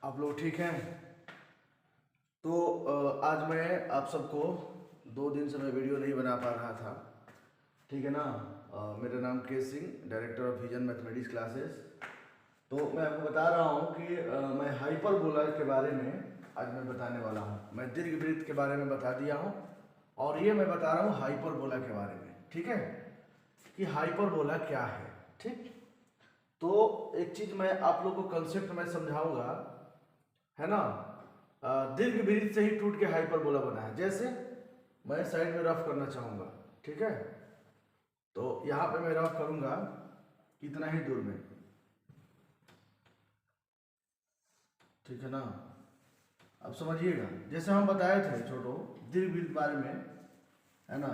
आप लोग ठीक हैं? तो आज मैं आप सबको 2 दिन से मैं वीडियो नहीं बना पा रहा था, ठीक है ना। मेरा नाम के Singh, director of vision mathematics classes. तो मैं आपको बता रहा हूँ कि मैं हाइपरबोला के बारे में आज मैं बताने वाला हूँ। मैं दीर्घवृत्त के बारे में बता दिया हूँ और ये मैं बता रहा हूँ हाइपरबोला के बारे में, ठीक है, कि हाइपरबोला क्या है। ठीक, तो एक चीज़ मैं आप लोग को कंसेप्ट में समझाऊंगा, है ना। दीर्घवृत्त से ही टूट के हाइपरबोला बना है। जैसे मैं साइड में रफ करना चाहूँगा, ठीक है, तो यहाँ पे मैं रफ करूँगा इतना ही दूर में, ठीक है ना। अब समझिएगा, जैसे हम बताए थे छोटो दीर्घवृत्त बारे में, है ना।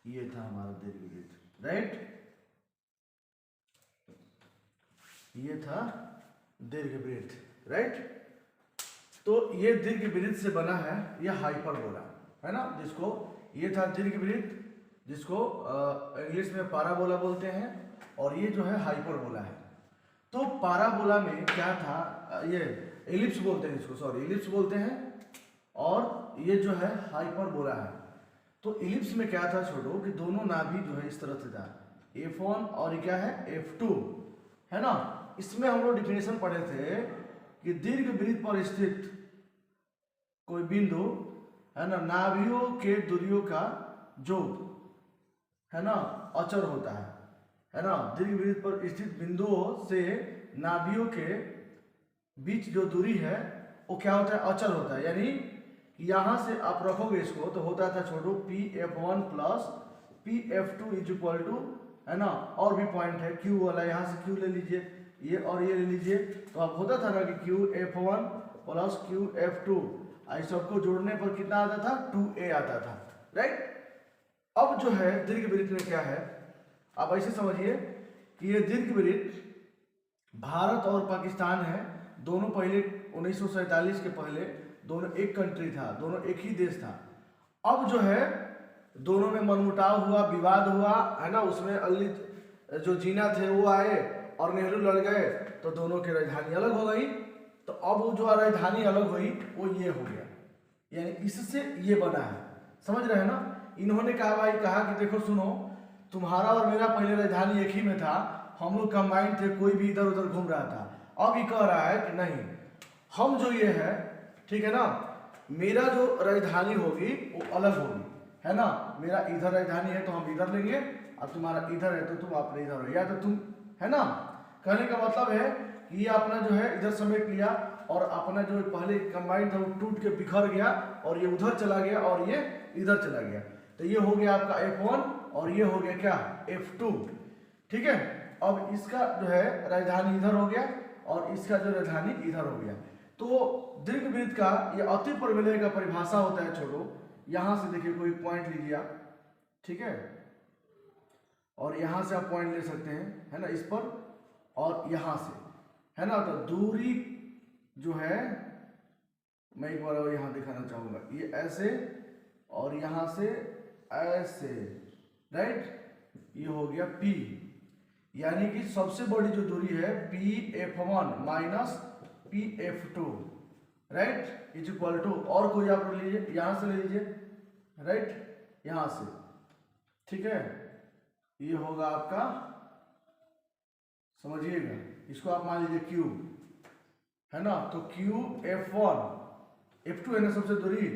ये था हमारा दीर्घवृत्त, राइट। ये था दीर्घवृत्त, राइट। तो ये दीर्घवृत्त से बना है यह हाइपरबोला, है ना। जिसको ये था दीर्घवृत्त, जिसको इंग्लिश में पाराबोला बोलते हैं, और ये जो है हाइपरबोला है। तो पाराबोला में क्या था, ये एलिप्स बोलते हैं इसको, सॉरी एलिप्स बोलते हैं, और ये जो है हाइपरबोला है। तो एलिप्स में क्या था छोटो कि दोनों नाभि जो है इस तरह से था, F1 और ये क्या है F2, है ना। इसमें हम लोग डिफिनेशन पढ़े थे कि दीर्घवृत्त पर स्थित कोई बिंदु, है ना, नाभियों के दूरियों का योग, है ना, अचर होता है ना। दीर्घवृत्त पर स्थित बिंदुओं से नाभियों के बीच जो दूरी है वो क्या होता है, अचर होता है। यानी यहाँ से आप रखोगे इसको तो होता था छोटो PF1 plus PF2 is equal to, है ना, और भी पॉइंट है Q वाला, यहाँ से Q ले लीजिए, ये और ये ले लीजिए, तो अब होता था ना कि QF1 प्लस QF2, इस सबको जोड़ने पर कितना आता था, 2A आता था, राइट। अब जो है दीर्घवृत्त में क्या है, आप ऐसे समझिए कि ये दीर्घवृत्त भारत और पाकिस्तान है, दोनों पहले 1947 के पहले दोनों एक कंट्री था, दोनों एक ही देश था। अब जो है दोनों में मनमुटाव हुआ, विवाद हुआ, है ना। उसमें अली जो जीना थे वो आए और नेहरू लड़ गए, तो दोनों की राजधानी अलग हो गई। तो अब वो जो राजधानी अलग हुई वो ये हो गया, यानी इससे ये बना है, समझ रहे हैं ना। इन्होंने कहा कि देखो सुनो, तुम्हारा और मेरा पहले राजधानी एक ही में था, हम लोग कंबाइन थे, कोई भी इधर उधर घूम रहा था। अब ये कह रहा है कि नहीं, हम जो ये है, ठीक है ना, मेरा जो राजधानी होगी वो अलग होगी, है ना। मेरा इधर राजधानी है तो हम इधर लेंगे, और तुम्हारा इधर है तो तुम अपने इधर हो, या तो तुम, है ना। कहने का मतलब है कि ये अपना जो है इधर समेट लिया, और अपना जो पहले कंबाइन था वो टूट के बिखर गया, और ये उधर चला गया और ये इधर चला गया। तो ये हो गया आपका F1 और ये हो गया क्या, F2, ठीक है। अब इसका जो है राजधानी इधर हो गया और इसका जो राजधानी इधर हो गया। तो दीर्घवृत्त का ये अति प्रमेय का परिभाषा होता है छोटो। यहां से देखिए कोई पॉइंट लीजिए आप, ठीक है, और यहां से आप पॉइंट ले सकते हैं, है ना, इस पर और यहां से, है ना। तो दूरी जो है मैं एक बार यहां दिखाना चाहूंगा, ये ऐसे और यहां से ऐसे, राइट। ये हो गया P, यानी कि सबसे बड़ी जो दूरी है PF1 minus PF2, right, is equal to, और कोई आप लीजिए, यहां से ले लीजिए, राइट, यहां से, ठीक है। ये होगा आपका, समझिएगा, इसको आप मान लीजिए Q, है ना। तो QF1, F2 है ना सबसे दूरी,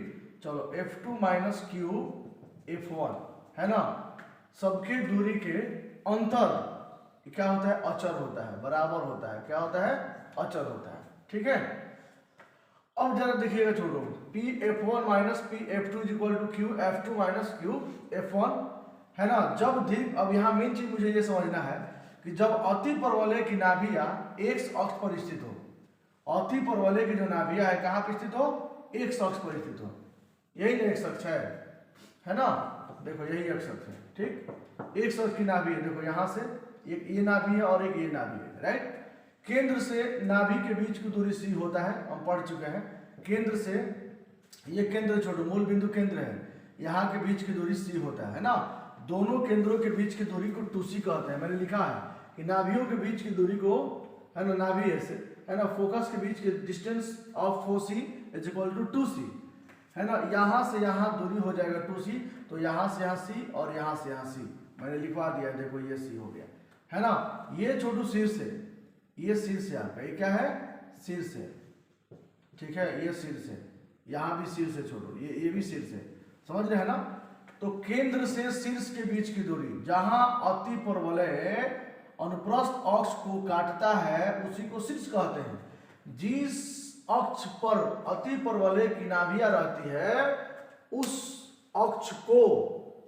चलो F2 माइनस QF1, है ना। सबके दूरी के अंतर क्या होता है, अचर होता है, बराबर होता है, क्या होता है, अचर होता है, ठीक है। अब जरा देखिएगा छोटो, PF1 minus PF2 is equal to QF2 minus QF1, है ना। जब दीर्घ, अब यहाँ मेन चीज मुझे ये समझना है कि जब अति परवलय की नाभिया एक्स अक्ष पर स्थित हो, अति परवलय की जो नाभिया है कहाँ पर स्थित हो, एक्स अक्ष पर स्थित हो, यही एक्स अक्ष है ना। देखो यही एक्स अक्ष है, ठीक। एक्स अक्ष की नाभि है, देखो यहाँ से एक ये नाभि है और एक ये नाभि है, राइट। केंद्र से नाभि के बीच की दूरी C होता है, हम पढ़ चुके हैं। केंद्र से, ये केंद्र छोटो मूल बिंदु केंद्र है, यहाँ के बीच की दूरी C होता है ना। दोनों केंद्रों के बीच की दूरी को 2C कहते हैं। मैंने लिखा है कि नाभियों के बीच की दूरी को है ना, नाभि ऐसे है ना, फोकस के बीच के distance of foci is equal to 2c, है ना, यहाँ से यहाँ दूरी हो जाएगा 2c, तो यहाँ से यहाँ c और यहाँ से यहाँ c मैंने लिखवा दिया, देखो ये c हो गया, है ना। ये छोटू शीर्ष है, ये शीर्ष है आपका, ये क्या है, शीर्ष है, ठीक है, ये शीर्ष है, यहाँ भी शीर्ष है छोटू, ये भी शीर्ष है, समझ रहे हैं ना। तो केंद्र से शीर्ष के बीच की दूरी, जहां अति परवलय अनुप्रस्थ अक्ष को काटता है उसी को शीर्ष कहते हैं। जिस अक्ष पर अति परवलय की नाभियां रहती है उस अक्ष को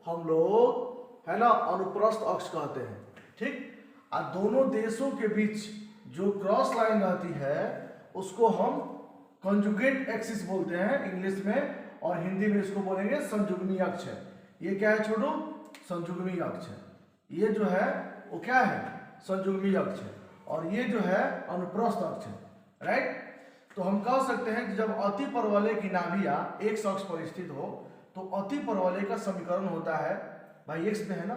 हम लोग, है ना, अनुप्रस्थ अक्ष कहते हैं, ठीक। और दोनों देशों के बीच जो क्रॉस लाइन रहती है उसको हम कंजुगेट एक्सिस बोलते हैं इंग्लिश में, और हिंदी में इसको बोलेंगे संयुग्मी अक्ष है। ये क्या है छोटू, संयुग्मी अक्ष है, ये जो है वो क्या है, संयुग्मी अक्ष है, और ये जो है अनुप्रस्थ अक्ष है, राइट। तो हम कह सकते हैं कि जब अति परवलय की नाभियां एक अक्ष पर स्थित हो तो अति परवलय का समीकरण होता है, भाई x पे है ना,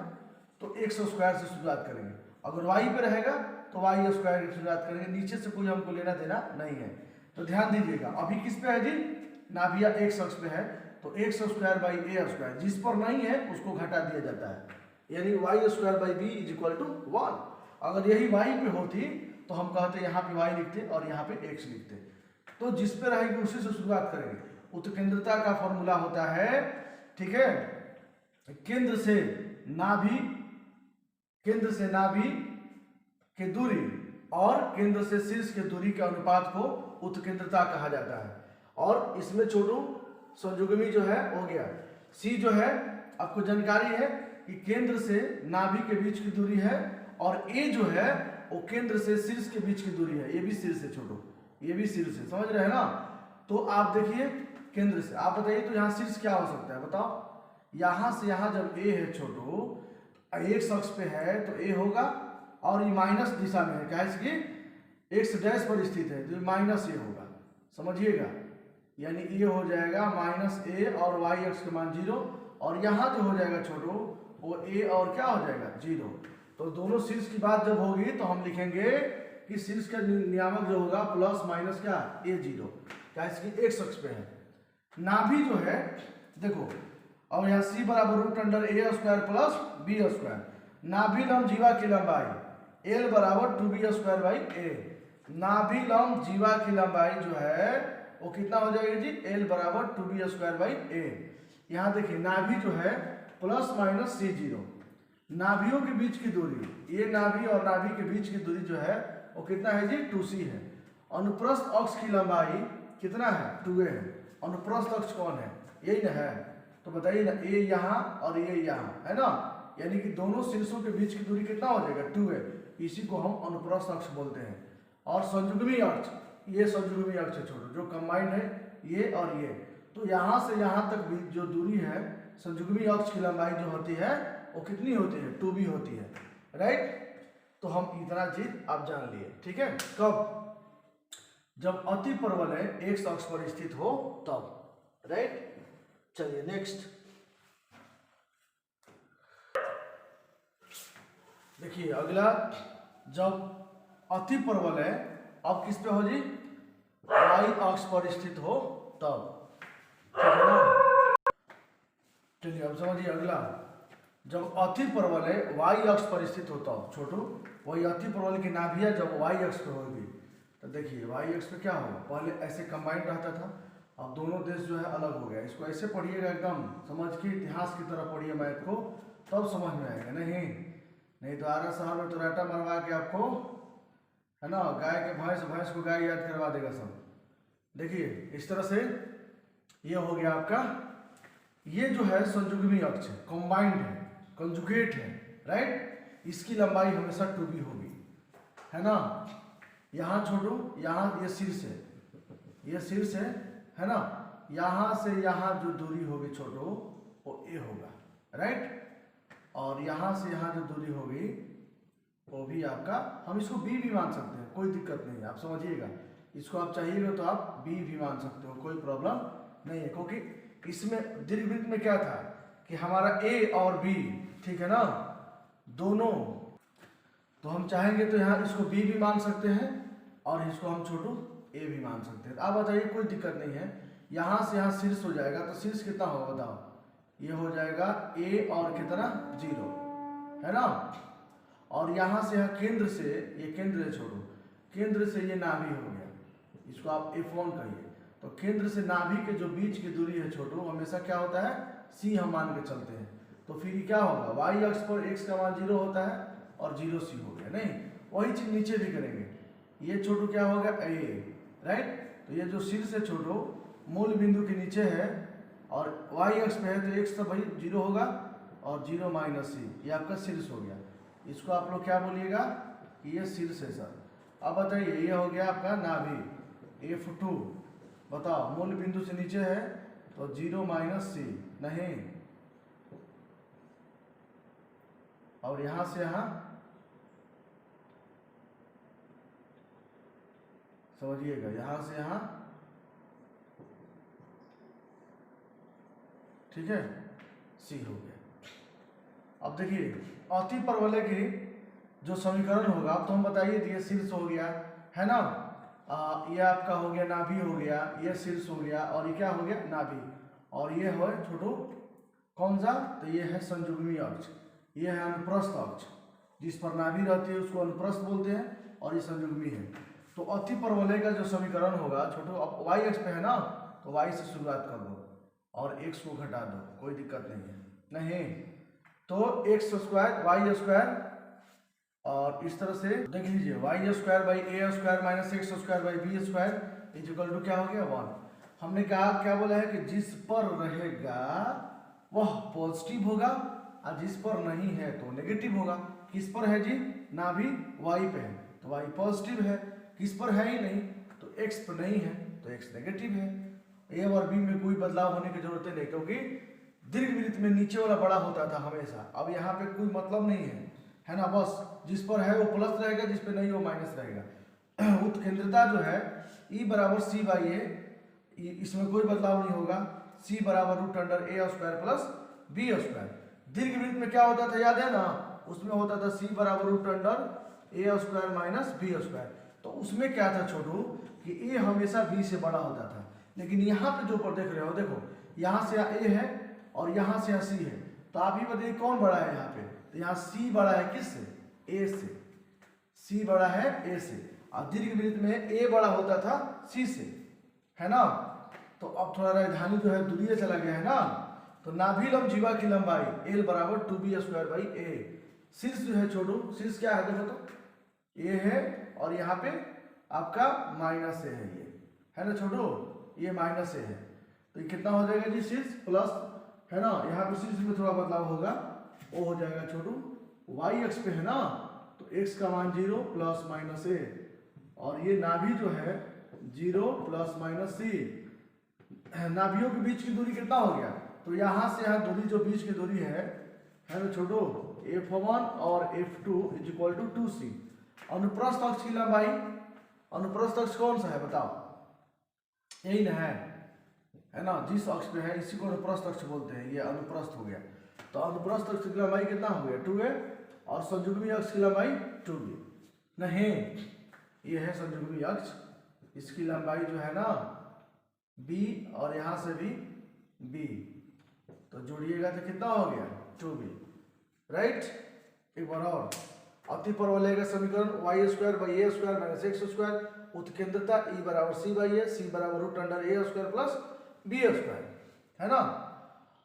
तो x स्क्वायर से शुरुआत करेंगे, अगर y पे रहेगा तो y स्क्वायर की शुरुआत करेंगे, नीचे से कोई हमको लेना देना नहीं है। तो ध्यान दीजिएगा, अभी किस पे है जी, नाभिया x अक्ष पे है, तो x square by a square, जिस पर नहीं है उसको घटा दिया जाता है, यानी y square by b is equal to 1। अगर यही y पे होती तो हम कहते यहाँ पे y लिखते और यहाँ पे x लिखते, तो जिस पे रहेगी उसी से शुरुआत करेंगे। उत्केंद्रता का फॉर्मूला होता है, ठीक है, केंद्र से नाभि के दूरी और केंद्र से शीर्ष के दूरी के अनुपात को उत्केंद्रता कहा जाता है। और इसमें छोटू संयुग्मी जो है हो गया, c जो है आपको जानकारी है कि केंद्र से नाभि के बीच की दूरी है, और a जो है वो केंद्र से शीर्ष के बीच की दूरी है, ये भी शीर्ष है छोटू, ये भी शीर्ष है, समझ रहे हैं ना। तो आप देखिए केंद्र से, आप बताइए तो यहाँ शीर्ष क्या हो सकता है, बताओ। यहाँ से यहाँ जब a है छोटू, x अक्ष पे है तो a होगा, और ये माइनस दिशा में है, क्या है इसकी x डैश पर स्थित है, तो माइनस a होगा, समझिएगा, यानी ये हो जाएगा माइनस a और y अक्ष का मान 0, और यहाँ जो हो जाएगा छोटू वो a और क्या हो जाएगा 0। तो दोनों शीर्ष की बात जब होगी तो हम लिखेंगे कि शीर्ष का नियामक जो होगा प्लस माइनस क्या a0, क्या इसकी x अक्ष पे है। नाभि जो है देखो, और यहाँ c बराबर root under a square plus b square, नाभि लंब जीवा की लंबाई l बराबर 2b स्क्वायर बाई a, नाभि लंब जीवा की लंबाई जो है वो कितना हो जाएगा जी, l बराबर 2b स्क्वायर बाई a। यहाँ देखिए नाभि जो है प्लस माइनस c0, नाभियों के बीच की दूरी, ये नाभि और नाभि के बीच की दूरी जो है वो कितना है जी, 2c है। अनुप्रस्थ अक्ष की लंबाई कितना है, 2a है। अनुप्रस्थ अक्ष कौन है, यही ना है, तो बताइए ना, a यहाँ और ये यहाँ है ना, यानी कि दोनों शीर्षों के बीच की दूरी कितना हो जाएगा, 2a, इसी को हम अनुप्रस्थ अक्ष बोलते हैं। और संयुग्मी अक्ष, ये संयुग्मी अक्ष छोड़ो जो कंबाइंड है ये और ये, तो यहाँ से यहाँ तक भी जो दूरी है संयुग्मी अक्ष की लंबाई जो होती है वो कितनी होती है, 2b होती है, राइट। तो हम इतना चीज आप जान लिए, ठीक है। कब, जब अति परवलय x अक्ष पर स्थित हो तब, राइट। चलिए नेक्स्ट देखिए अगला, जब अति परवलय अब किस पे हो जी, y अक्ष पर स्थित हो तब, ठीक है ना। चलिए अब समझिए अगला, जब अति परवलय y अक्ष पर स्थित होता हो छोटू, वही अति परवलय की नाभियां जब y अक्ष पर होगी तो देखिए y अक्ष पे क्या होगा, पहले ऐसे कंबाइंड रहता था, अब दोनों देश जो है अलग हो गया। इसको ऐसे पढ़िएगा एकदम समझ के, इतिहास की तरह पढ़िए मैथ को, तब समझ में आएगा, नहीं तो आरा शहर में तो राटा मरवा के आपको, है ना, गाय के भैंस को गाय याद करवा देगा सब। देखिए इस तरह से ये हो गया आपका, ये जो है संयुग्मी अक्ष है, कंबाइंड है, कंजुगेट है, राइट। इसकी लंबाई हमेशा 2b होगी, है ना। यहाँ छोड़ो, यहाँ ये शीर्ष है, ये शीर्ष है ना, यहाँ से यहाँ जो दूरी होगी छोटो वो a होगा, राइट। और यहाँ से यहाँ जो दूरी होगी वो भी आपका, हम इसको b भी मान सकते हैं, कोई दिक्कत नहीं है, आप समझिएगा। इसको आप चाहिएगा तो आप b भी मान सकते हो, कोई प्रॉब्लम नहीं है, क्योंकि इसमें दीर्घवृत्त में क्या था कि हमारा a और b, ठीक है ना, दोनों, तो हम चाहेंगे तो यहाँ इसको बी भी मान सकते हैं और इसको हम छोटू ए भी मान सकते हैं। आप बताइए, कोई दिक्कत नहीं है। यहाँ से यहाँ शीर्ष हो जाएगा, तो शीर्ष कितना होगा बताओ? ये हो जाएगा ए और कितना 0, है ना। और यहाँ से यहाँ केंद्र से, ये केंद्र है छोटू, केंद्र से ये नाभि हो गया, इसको आप F1 कहिए। तो केंद्र से नाभि के जो बीच की दूरी है छोटू, हमेशा क्या होता है, C हम मान के चलते हैं। तो फिर क्या होगा, y अक्ष पर x का मान 0 होता है और 0 C हो गया। नहीं, वही चीज नीचे भी करेंगे। ये छोटू क्या होगा A, राइट। तो ये जो शीर्ष है छोटू, मूल बिंदु के नीचे है और y अक्ष पे है, तो x तो भाई 0 होगा और 0 माइनस C, ये आपका शीर्ष हो गया। इसको आप लोग क्या बोलिएगा कि ये शीर्ष है सर। अब बताइए, ये हो गया आपका नाभि F2। बताओ, मूल बिंदु से नीचे है तो 0 माइनस C, नहीं, और यहां से यहां समझिएगा, यहां से यहां, ठीक है, C हो गया। अब देखिए, अति परवलय की जो समीकरण होगा, अब तो हम बताइए दिए, शीर्ष हो गया, है ना। ये आपका हो गया नाभि हो गया, ये शीर्ष हो गया और ये क्या हो गया नाभि, और ये हो छोटू कौन सा, तो ये है संयुग्मी अक्ष, ये है अनुप्रस्थ अक्ष। जिस पर नाभि रहती है उसको अनुप्रस्थ बोलते हैं और ये संयुग्मी है। तो अति परवलय का जो समीकरण होगा छोटू, अब y अक्ष पे है ना, तो y से शुरुआत कर दो और x को घटा दो, कोई दिक्कत नहीं है। नहीं तो x स्क्वायर y स्क्वायर, और इस तरह से देख लीजिए, y square by A square minus x square by B square is equal to क्या हो गया 1। हमने कहा क्या बोला है कि जिस पर रहेगा वह पॉजिटिव होगा और जिस पर नहीं है तो नेगेटिव होगा। किस पर है जी, नाभि y पे है तो y पॉजिटिव है, किस पर है ही नहीं तो x पर नहीं है तो x नेगेटिव है। a और b में कोई बदलाव होने की जरूरत नहीं, क्योंकि दीर्घवृत्त में नीचे वाला बड़ा होता था हमेशा, अब यहाँ पे कोई मतलब नहीं है ना। बस जिस पर है वो प्लस रहेगा, जिस पे नहीं वो माइनस रहेगा। उत्केंद्रता जो है E बराबर C बाई ए, इसमें कोई बदलाव नहीं होगा। C बराबर root under a square plus b square. दीर्घवृत्त में क्या होता था याद है ना, उसमें होता था C बराबर root under a square minus B square. तो उसमें क्या था छोटू कि ए हमेशा बी से बड़ा होता था, लेकिन यहाँ पे जो पर देख रहे हो, देखो यहाँ से ए है और यहाँ से सी है, तो आप ही बताइए कौन बड़ा है यहाँ पे, तो यहाँ सी बड़ा है किससे, ए से, सी बड़ा है ए से, और दीर्घवृत्त में ए बड़ा होता था सी से, है ना। तो अब थोड़ा राजधानी जो है दूरिये चला गया है ना, तो नाभि लंब जीवा की लंबाई एल बराबर 2b स्क्वायर बाई ए। शीर्ष जो है छोटू, शीर्ष क्या है देखो तो ए है और यहाँ पे आपका माइनस ए है, ये है ना छोटू, ये माइनस ए है, तो ये कितना हो जाएगा जी शीर्ष प्लस, है ना। यहाँ पे शीर्ष में थोड़ा बदलाव होगा, वो हो जाएगा छोटू y अक्ष पे है ना, तो x का मान 0 प्लस माइनस ए, और ये नाभि जो है 0 प्लस माइनस सी। नाभियों के बीच की दूरी कितना हो गया, तो यहाँ से यहाँ दूरी जो बीच की दूरी है ना छोटू, F1 और F2 is equal to 2c। अनुप्रस्थ अक्ष की लंबाई, अनुप्रस्थ अक्ष कौन सा है बताओ, यही ना है ना, जिस अक्ष पे है इसी को अनुप्रस्थ अक्ष बोलते हैं, ये अनुप्रस्थ हो गया। तो अनुप्रस्थ अक्ष की लंबाई कितना हो गया 2a, और संयुग्मी अक्ष की लंबाई 2b। नहीं, ये है संयुग्मी अक्ष, इसकी लंबाई जो है ना b और यहाँ से भी b, तो जोड़िएगा तो कितना हो गया 2b, राइट। एक बार और, अति परवलय का समीकरण y square by A square minus x square, उत्केंद्रता E बराबर C बाई ए, C बराबर root under a square plus b square, है ना।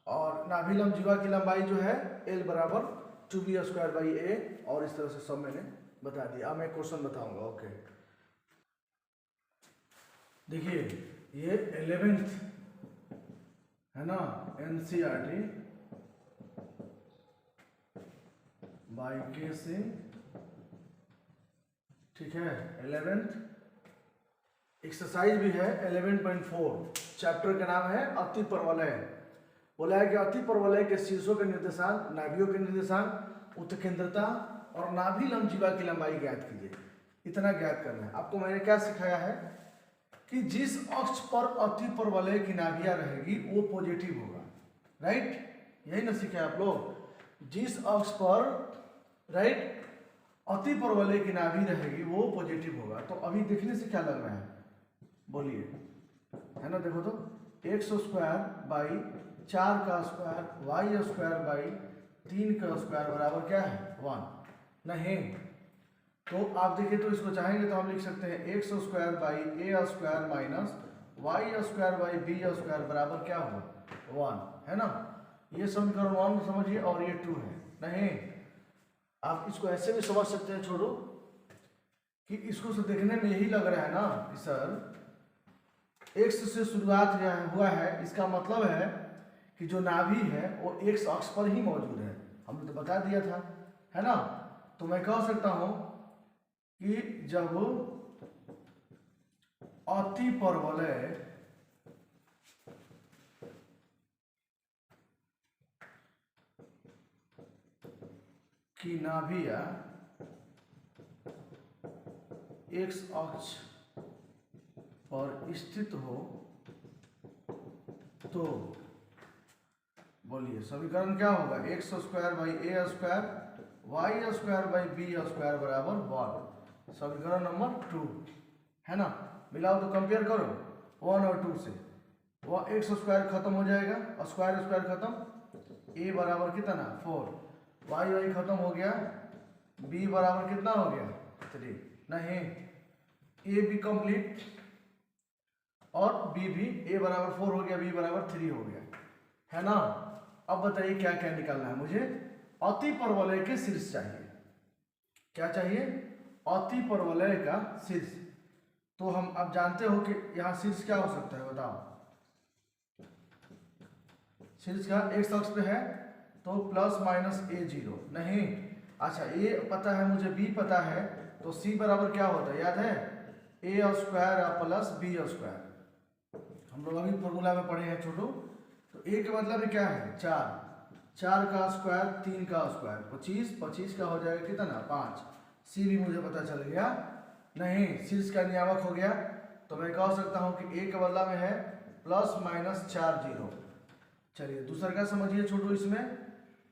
और नाभि लंब जीवा की लंबाई जो है L बराबर 2b स्क्वायर बाई ए, और इस तरह से सब मैंने बता दिया। अब मैं क्वेश्चन बताऊंगा, ओके। देखिए ये 11th है ना, NCERT बाई के से, ठीक है। 11th एक्सरसाइज भी है 11.4, चैप्टर का नाम है अति परवलय। बोला है कि अति परवलय के शीर्षों के निर्देशांक, नाभियों के निर्देशांक, उत्केंद्रता और नाभि लंब जीवा की लंबाई ज्ञात कीजिए। इतना ज्ञात करना है आपको। मैंने क्या सिखाया है कि जिस अक्ष पर अति परवलय की नाभियां रहेगी वो पॉजिटिव होगा, राइट, यही ना सीखे आप लोग। जिस अक्ष पर, राइट, अति परवलय की नाभि रहेगी वो पॉजिटिव होगा। तो अभी देखने से क्या लग रहा है, बोलिए, है ना? देखो तो x स्क्वायर बाई 4 का स्क्वायर y स्क्वायर बाई 3 का स्क्वायर बराबर क्या है 1, नहीं? तो आप देखिए तो इसको चाहेंगे तो हम लिख सकते हैं x square by a square minus y square by b square बराबर क्या होगा 1, है ना? ये समीकरण 1 समझिए और ये 2 है, नहीं? आप इसको ऐसे भी समझ सकते हैं, छोड़ो, कि इसको से देखने में यही लग रहा है ना कि सर x से शुरुआत हुआ है, इसका मतलब है कि जो नाभि है वो x अक्ष पर ही मौजूद है, हमने तो बता दिया था, है ना? तो मैं कह सकता हूं कि जब अति परवलय की नाभिया x अक्ष पर स्थित हो तो बोलिए समीकरण क्या होगा, x square by a square y square by b square बराबर 1, समीकरण नंबर 2, है ना? मिलाओ तो कंपेयर करो 1 और 2 से, वो x स्क्वायर खत्म हो जाएगा, स्क्वायर स्क्वायर खत्म, a बराबर कितना 4, y खत्म हो गया, b बराबर कितना हो गया 3, नहीं? a भी कंप्लीट और b भी, a बराबर 4 हो गया, b बराबर 3 हो गया, है ना? अब बताइए क्या क्या निकालना है मुझे, अति परवलय के शीर्ष चाहिए, क्या चाहिए? अति परवलय का शीर्ष। तो हम अब जानते हो कि यहाँ शीर्ष क्या हो सकता है, बताओ? शीर्ष का x अक्ष पे है तो प्लस माइनस a0, नहीं? अच्छा a पता है मुझे, b पता है, तो c बराबर क्या होता है याद है, a square plus b square, हम लोग अभी फॉर्मूला में पढ़े हैं छोटू। तो a के मतलब में क्या है 4, 4 का स्क्वायर 3 का स्क्वायर 25, 25 का हो जाएगा कितना 5, c भी मुझे पता चल गया, नहीं? शीर्ष का नियामक हो गया, तो मैं कह सकता हूं कि a के बदला में है प्लस माइनस 4 0। चलिए दूसरा का समझिए छोटू, इसमें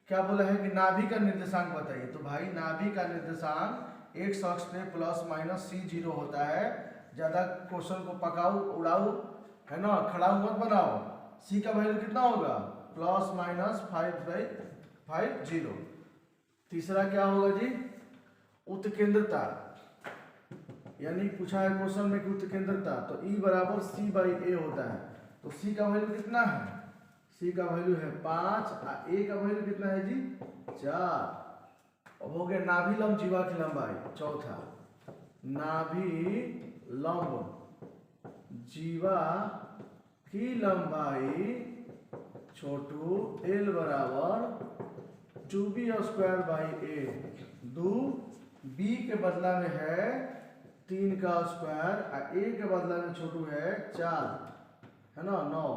क्या बोला है कि नाभि का निर्देशांक बताइए। तो भाई नाभि का निर्देशांक x अक्ष पे प्लस माइनस c0 होता है, ज्यादा क्वेश्चन को पकाओ उड़ाओ, है ना, खड़ा मत बनाओ। c का वैल्यू कितना होगा प्लस माइनस 5/0। तीसरा क्या होगा जी, उत्केंद्रता, यानी पूछा है क्वेश्चन में कि उत्केंद्रता, तो E बराबर c/a होता है, तो c का वैल्यू कितना है, c का वैल्यू है 5, a का वैल्यू कितना है जी 4। अब हो गया नाभि लंब जीवा की लंबाई, चौथा नाभि लंब जीवा की लंबाई छोटू l बराबर 2b square by a, 2b के बदला में है 3 का स्क्वायर, a के बदला में छोटू है 4, है ना 9,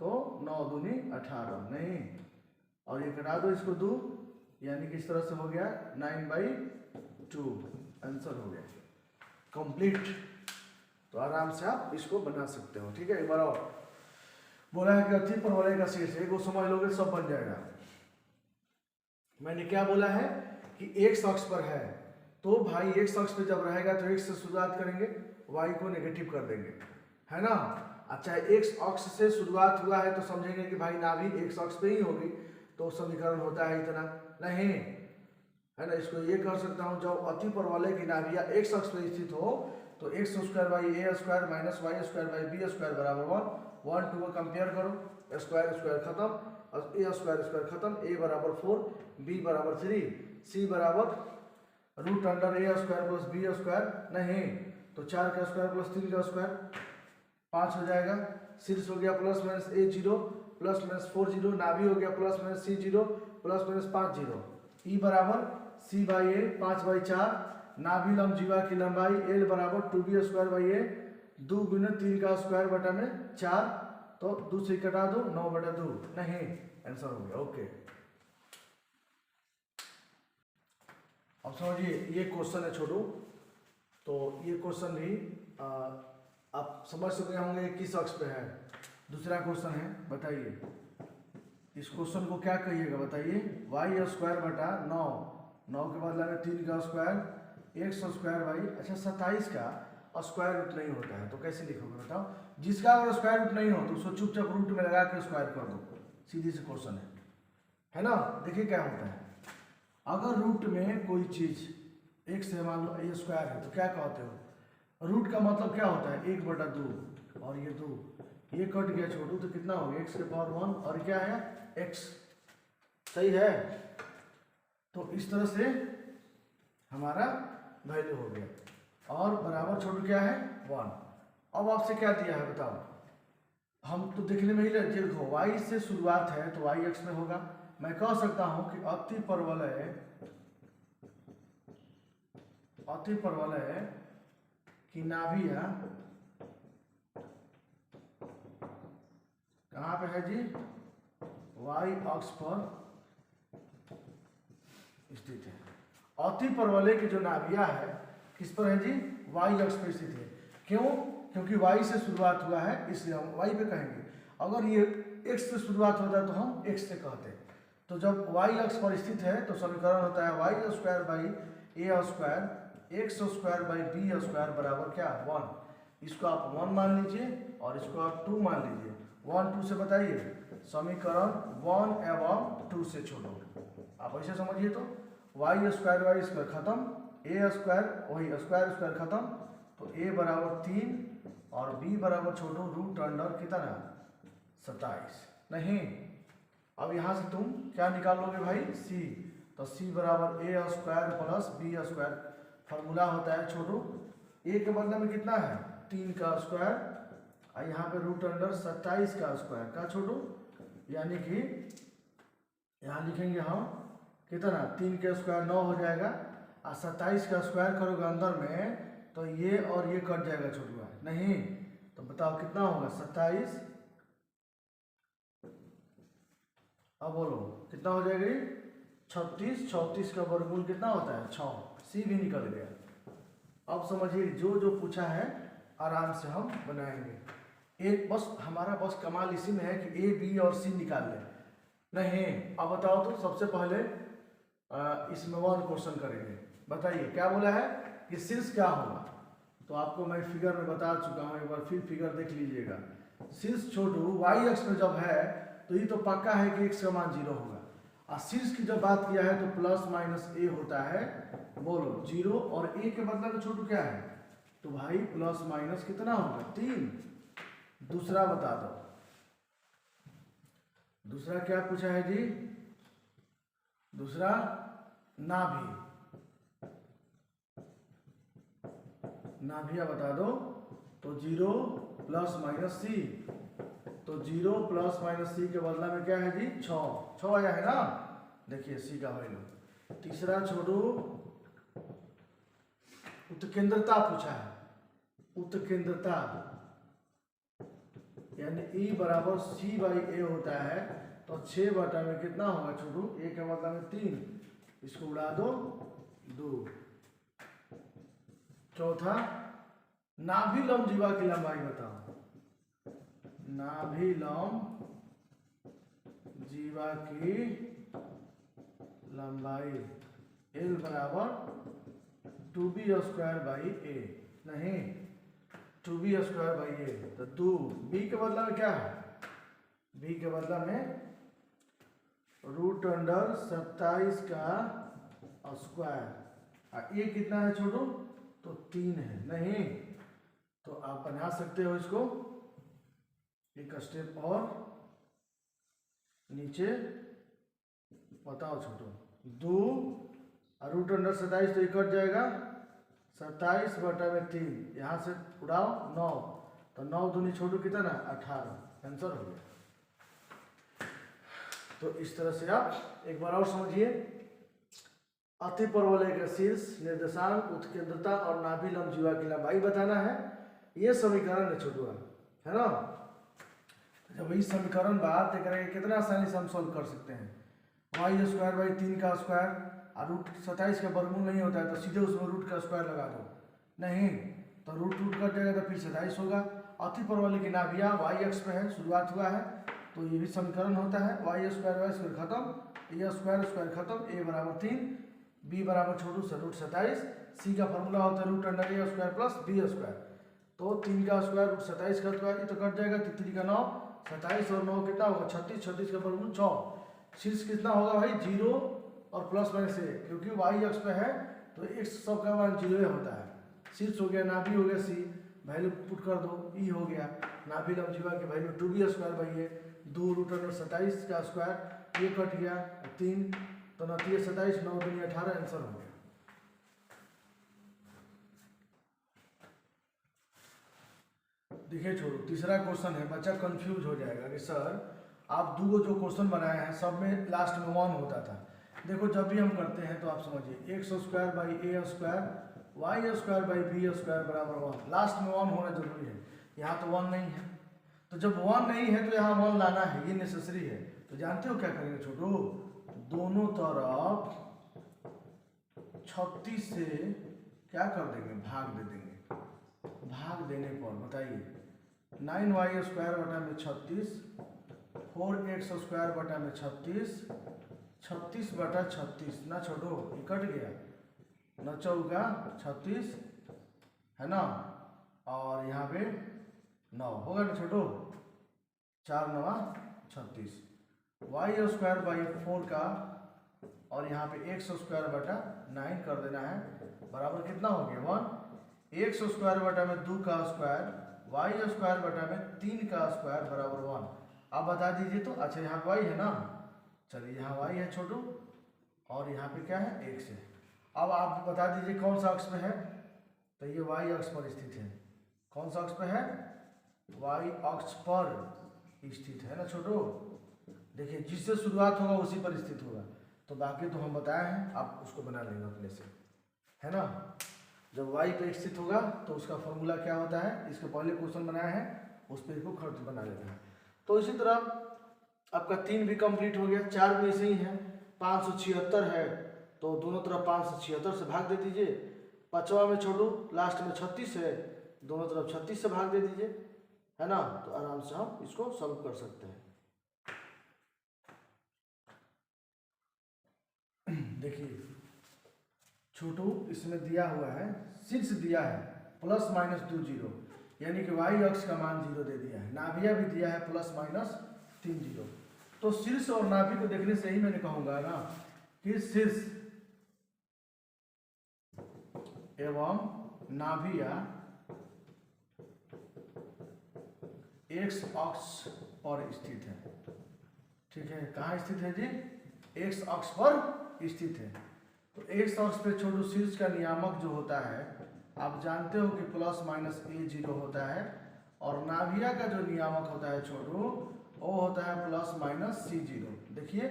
तो 9 दूनी 18, नहीं? और ये कटा दो इसको 2, यानी कि इस तरह से हो गया 9/2, आंसर हो गया कंप्लीट। तो आराम से आप इसको बना सकते हो, ठीक है? एक बार और बोला है कि अति परवलय का शीर्ष, एक वो समझ लोगे सब बन जाएगा। मैंने क्या बोला है कि x अक्ष पर है, तो भाई x अक्ष पे जब रहेगा तो x से शुरुआत करेंगे, y को नेगेटिव कर देंगे, है ना? अच्छा x अक्ष से शुरुआत हुआ है तो समझेंगे कि भाई नाभि x अक्ष पे ही होगी, तो समीकरण होता है इतना, नहीं? है ना? इसको ये कर सकता हूँ, जब अति परवलय की नाभिया x अक्ष पे स्थित हो तो x square by a square minus y square by b square बराबर 1, 1 2 को कंपेयर करो, स्क्वायर स्क्वायर खत्म और a स्क्वायर स्क्वायर खत्म, a बराबर 4, b बराबर 3, c बराबर root under a square plus b square, नहीं? तो 4 का स्क्वायर प्लस 3 का स्क्वायर 5 हो जाएगा, शीर्ष हो गया plus minus a0 plus minus 4 0, नाभि हो गया plus minus c0 plus minus 5 0, e बराबर c/a 5/4, नाभि लंब जीवा की लंबाई l बराबर 2b स्क्वायर बाई a, 2 गुना 3 का स्क्वायर बटा में 4, तो 2 से कटा दो 9/2, नहीं? आंसर हो गया, ओके। अब समझिए ये क्वेश्चन है छोटू, तो ये क्वेश्चन भी आप समझ सकते होंगे किस अक्ष पे है। दूसरा क्वेश्चन है, बताइए इस क्वेश्चन को क्या कहिएगा, बताइए y स्क्वायर बटा 9 9 के बदला में 3 का स्क्वायर, x स्क्वायर बाई, अच्छा 27 का स्क्वायर रूट नहीं होता है तो कैसे लिखोगे बताओ। जिसका अगर स्क्वायर रूट नहीं हो तो उसको चुपचाप रूट में लगा के स्क्वायर कर दो, सीधी सी क्वेश्चन है ना। देखिए क्या होता है, अगर रूट में कोई चीज x है, मान लो a स्क्वायर है, तो क्या कहते हो, रूट का मतलब क्या होता है 1/2 और ये 2, ये कट गया छोटू तो कितना हो गया x के पावर 1 और क्या है x, सही है। तो इस तरह से हमारा वैल्यू हो गया और बराबर छोटू क्या है 1। अब आपसे क्या दिया है बताओ, हम तो देखने में ही देखो y से शुरुआत है तो y x में होगा। मैं कह सकता हूं कि अति परवलय की नाभिया कहाँ पे है जी, y अक्ष पर स्थित है। अति परवलय की जो नाभिया है किस पर है जी, y अक्ष पर स्थित है। क्यों, क्योंकि y से शुरुआत हुआ है इसलिए हम y पे कहेंगे। अगर ये x से शुरुआत होता है तो हम x से कहते। तो जब y अक्ष पर स्थित है तो समीकरण होता है y square by a square x square by b square बराबर क्या 1। इसको आप 1 मान लीजिए और इसको आप 2 मान लीजिए। 1 2 से बताइए, समीकरण 1 एवं 2 से छोड़ो, आप ऐसे समझिए तो y स्क्वायर खत्म, a स्क्वायर वही स्क्वायर स्क्वायर खत्म, तो a बराबर 3 और b बराबर छोड़ो रूट अंडर कितना 27। नहीं, अब यहाँ से तुम क्या निकालोगे भाई c, तो c बराबर a square plus b square, formula होता है छोटू a के बदले में कितना है 3 का स्क्वायर और यहाँ पे रूट अंडर 27 का स्क्वायर का छोटू, यानी कि यहाँ लिखेंगे हम कितना 3 का स्क्वायर 9 हो जाएगा और 27 का स्क्वायर करोगे अंदर में तो ये और ये कट जाएगा छोटू, नहीं तो बताओ कितना होगा 27, अब बोलो कितना हो जाएगा 36, 36 का वर्गमूल कितना होता है 6, सी भी निकल गया। अब समझिए जो जो पूछा है आराम से हम बनाएंगे। एक बस हमारा बस कमाल इसी में है कि ए बी और सी निकाल लें। नहीं, अब बताओ तो सबसे पहले इसमें 1 क्वेश्चन करेंगे। बताइए क्या बोला है कि शीर्ष क्या होगा, तो आपको मैं फिगर में बता चुका हूँ, एक बार फिर फिगर देख लीजिएगा। शीर्ष छोटू वाई अक्ष में जब है तो ये तो पक्का है कि x का मान 0 होगा, और शीर्ष की जब बात किया है तो प्लस माइनस a होता है, बोलो 0 और a के मतलब में छोटू क्या है, तो भाई प्लस माइनस कितना होगा 3। दूसरा बता दो, दूसरा क्या पूछा है जी, दूसरा नाभि, नाभिया बता दो, तो 0 प्लस माइनस c, तो 0 प्लस माइनस सी के बदला में क्या है जी 6 आया है ना, देखिए सी का वैल्यू। तीसरा छोड़ो उत्केंद्रता पूछा है, उत्केंद्रता यानी E बराबर सी बाई ए होता है, तो 6 बटा में कितना होगा छोटू, ए के बदला में 3, इसको उड़ा दो 2। चौथा नाभि लंब जीवा की लंबाई बताओ, नाभि लंब जीवा की लंबाई L बराबर 2b स्क्वायर बाई ए, नहीं 2b स्क्वायर बाई ए, तो 2 b के बदला में क्या है, b के बदला में रूट अंडर 27 का स्क्वायर, और ए कितना है छोटू, तो 3 है। नहीं तो आप बना सकते हो इसको एक स्टेप और नीचे, बताओ छोटू 2 और रूट अंडर 27 तो ये कट जाएगा, 27 बटा में 3, यहाँ से उड़ाओ 9, तो 9 दूनी छोटू कितना 18, आंसर हो गया। तो इस तरह से आप एक बार और समझिए, अति परवलय का शीर्ष, निर्देशांक, उत्केंद्रता और नाभि लंब जीवा की लंबाई बताना है, ये समीकरण है छोटू, है ना। जब इस समीकरण बात करेंगे कितना आसानी से हम सोल्व कर सकते हैं, वाई स्क्वायर बाई 3 का स्क्वायर और रूट 27 का वर्गमूल नहीं होता है तो सीधे उसमें रूट का स्क्वायर लगा दो, नहीं तो रूट कट जाएगा तो फिर 27 होगा। अति परवलय की नाभिया वाई अक्ष पे है, शुरुआत हुआ है, तो ये भी समीकरण होता है वाई स्क्वायर खत्म, ए स्क्वायर खत्म, ए बराबर 3, b बराबर छोटू से रूट 27, c का फॉर्मूला होता है root under a square plus b square, तो 3 का स्क्वायर रूट 27 का स्क्वायर, ये तो कट जाएगा, 3 का 9, 27 और 9 कितना होगा 36, 36 का वर्गमूल 100, शीर्ष कितना होगा भाई 0 और प्लस माइनस ए, क्योंकि वाई अक्ष पे है तो x सब का मान 0 होता है। शीर्ष हो गया, नाभि हो गया c, वैल्यू पुट कर दो, e हो गया, नाभि लंबजीवा की value 2b square by A, 2 root under 27 का स्क्वायर, ये कट गया 3, तो 9 27, 9 दूनी 18, आंसर हो गया। देखिए छोड़ो, तीसरा क्वेश्चन है, बच्चा कंफ्यूज हो जाएगा कि सर आप दो जो क्वेश्चन बनाए हैं सब में लास्ट में 1 होता था। देखो जब भी हम करते हैं तो आप समझिए X square by A square Y square by B square बराबर 1, लास्ट में 1 होना जरूरी है, यहाँ तो 1 नहीं है, तो जब 1 नहीं है तो यहाँ 1 लाना है, ये नेसेसरी है। तो जानते हो क्या करेंगे छोटू, दोनों तरफ 36 से क्या कर देंगे, भाग दे देंगे। भाग देने पर बताइए 9y स्क्वायर बटा में 36, 4x स्क्वायर बटा में 36, 36 बटा 36 ना छोटो, ये कट गया, न चौका 36 है ना, और यहाँ पे 9 होगा ना छोटो, 4 9 36, वाई स्क्वायर बाई 4 का और यहाँ पे एक्स स्क्वायर बटा 9 कर देना है, बराबर कितना हो गया 1, एक्स स्क्वायर बटा में 2 का स्क्वायर, वाई स्क्वायर बटा में 3 का स्क्वायर बराबर 1। अब बता दीजिए तो, अच्छा यहाँ वाई है ना, चलिए यहाँ वाई है छोटू और यहाँ पे क्या है एक्स है। अब आप बता दीजिए कौन सा अक्ष पे है, तो ये वाई अक्ष पर स्थित है। कौन सा अक्ष पे है, वाई अक्ष पर स्थित है ना छोटू। देखिए जिससे शुरुआत होगा उसी पर स्थित होगा, तो बाकी तो हम बताए हैं, आप उसको बना लेंगे अपने से, है ना। जब y पे स्थित होगा तो उसका फॉर्मूला क्या होता है, इसके पहले क्वेश्चन बनाया है उस पर इसको खर्च बना लेना है। तो इसी तरह आपका 3 भी कंप्लीट हो गया, 4 में ऐसे ही है, 576 है तो दोनों तरफ 576 से भाग दे दीजिए, 5वां में छोड़ू लास्ट में 36 है, दोनों तरफ 36 से भाग दे दीजिए, है ना, तो आराम से हम इसको सॉल्व कर सकते हैं। देखिए छोटू इसमें दिया हुआ है, शीर्ष दिया है प्लस माइनस 2 0, यानी कि वाई अक्ष का मान 0 दे दिया है, नाभिया भी दिया है प्लस माइनस 3 0। तो शीर्ष और नाभि को देखने से ही मैंने कहूंगा ना कि शीर्ष एवं नाभिया एक्स अक्ष पर स्थित है। ठीक है, कहाँ स्थित है जी, एक्स अक्ष पर स्थित है। तो एक्स अक्ष पे छोटू शीर्ष का नियामक जो होता है आप जानते हो कि प्लस माइनस ए 0 होता है, और नाभिया का जो नियामक होता है छोटू वो होता है प्लस माइनस सी 0। देखिए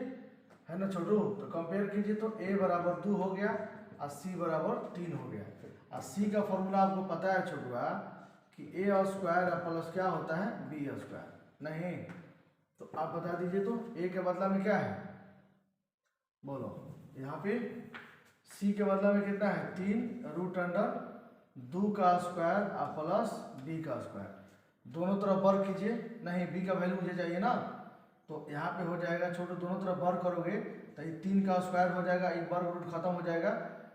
है ना छोटू, तो कंपेयर कीजिए तो ए बराबर 2 हो गया और सी बराबर 3 हो गया, और सी का फॉर्मूला आपको पता है छोटुआ कि ए स्क्वायर प्लस क्या होता है बी स्क्वायर, नहीं तो आप बता दीजिए तो ए के बदला में क्या है, बोलो यहाँ पे सी के बदला में कितना है 3 रूट अंडर 2 का स्क्वायर और प्लस बी का स्क्वायर, दोनों तरफ वर्ग कीजिए, नहीं बी का वैल्यू मुझे चाहिए ना, तो यहाँ पे हो जाएगा छोटू, दोनों तरफ वर्ग करोगे तो ये 3 का स्क्वायर हो जाएगा, एक वर्ग रूट खत्म हो जाएगा,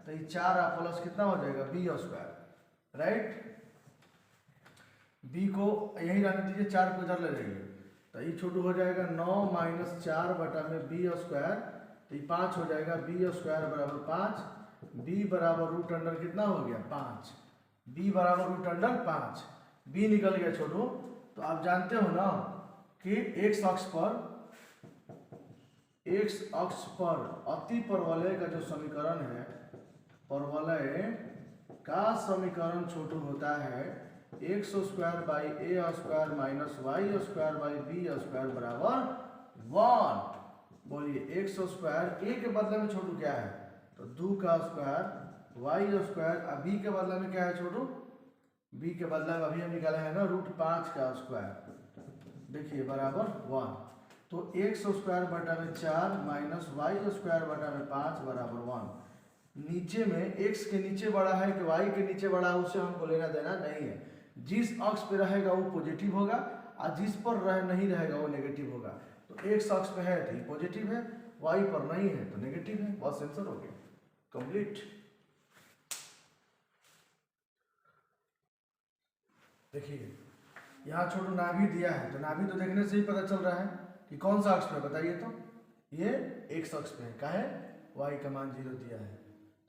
तो ये 4 और प्लस कितना हो जाएगा बी स्क्वायर, राइट। बी को यही रहने दीजिए, 4 को इधर ले जाइए, तो ये छोटू हो जाएगा 9 माइनस 4 बटा में बी स्क्वायर, तो ये 5 हो जाएगा, बी स्क्वायर बराबर 5, बी बराबर रूट अंडर कितना हो गया 5, बी बराबर रूट अंडर 5, बी निकल गया छोटू। तो आप जानते हो ना कि एक्स अक्ष पर अति परवलय का जो समीकरण है, परवलय का समीकरण छोटू होता है x square by A square minus Y square by B square बराबर 1। बोलिए एक्स स्क्वायर ए के बदले में छोटू क्या है, तो 2 का स्क्वायर वाई स्क्वायर, बी के बदले में क्या है छोटू, बी के बदले में अभी हम निकाले हैं ना रूट 5 का स्क्वायर, देखिए बराबर 1। तो एक्स स्क्वायर बटा में 4 माइनस वाई स्क्वायर बटा में 5 बराबर 1। नीचे में एक्स के नीचे बड़ा है कि वाई के नीचे बड़ा है उससे हमको लेना देना नहीं है, जिस अक्ष पे रहेगा वो पॉजिटिव होगा और जिस पर नहीं रहेगा वो नेगेटिव होगा। तो एक्स अक्ष पे है तो ये पॉजिटिव है, वाई पर नहीं है तो नेगेटिव है, बस आंसर हो गया। कंप्लीट। देखिए यहाँ छोटू नाभि दिया है, तो नाभि तो देखने से ही पता चल रहा है कि कौन सा अक्ष पे, बताइए तो। ये x अक्ष पे है, का है y का मान 0 दिया है।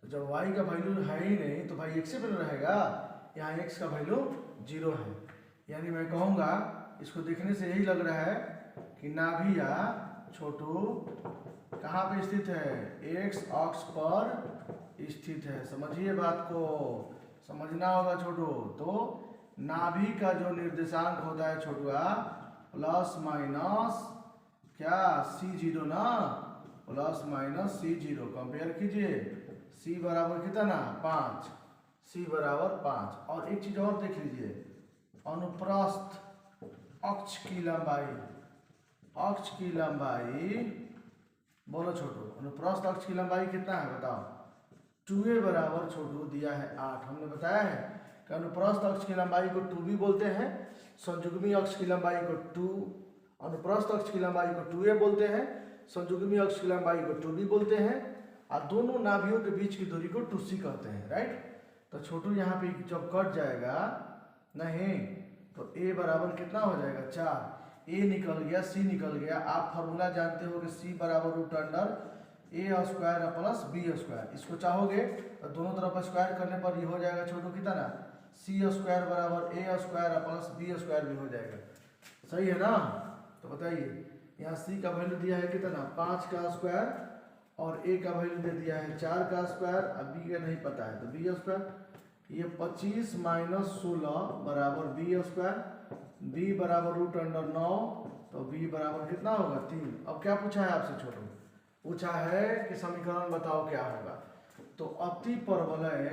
तो जब y का वैल्यू है ही नहीं तो भाई x पे रहेगा, यहाँ x का वैल्यू 0 है। यानी मैं कहूँगा इसको देखने से यही लग रहा है कि नाभिया छोटू कहाँ पे स्थित है, x अक्ष पर स्थित है। समझिए बात को, समझना होगा छोटू। तो नाभि का जो निर्देशांक होता है छोटुआ प्लस माइनस क्या C0 ना, प्लस माइनस C0 कंपेयर कीजिए। C बराबर कितना 5, C बराबर 5। और एक चीज और देख लीजिए, अनुप्रस्थ अक्ष की लंबाई, अक्ष की लंबाई बोलो छोटू, अनुप्रस्थ अक्ष की लंबाई कितना है बताओ। 2a बराबर छोटू दिया है 8। हमने बताया है कि अनुप्रस्थ अक्ष की लंबाई को 2b बोलते हैं, संयुग्मी अक्ष की लंबाई को 2, अनुप्रस्थ अक्ष की लंबाई को 2a बोलते हैं, संयुग्मी अक्ष की लंबाई को 2b बोलते हैं, और दोनों नाभियों के बीच की दूरी को 2c कहते हैं, राइट। तो छोटू यहाँ पे जब कट जाएगा नहीं तो a बराबर कितना हो जाएगा 4, a निकल गया c निकल गया। आप फॉर्मूला जानते हो कि c बराबर root under a square plus b square. इसको चाहोगे तो दोनों तरफ स्क्वायर करने पर ये हो जाएगा छोटू कितना, c स्क्वायर बराबर a square plus b square भी हो जाएगा। सही है ना। तो बताइए यहाँ c का वैल्यू दिया है कितना 5 का स्क्वायर, और a का वैल्यू दे दिया है 4 का स्क्वायर, अब b का नहीं पता है तो b स्क्वायर। ये 25 माइनस 16 बराबर b स्क्वायर, b बराबर रूट अंडर 9, तो b बराबर कितना होगा 3। अब क्या पूछा है आपसे छोटू, पूछा है कि समीकरण बताओ क्या होगा। तो अति परवलय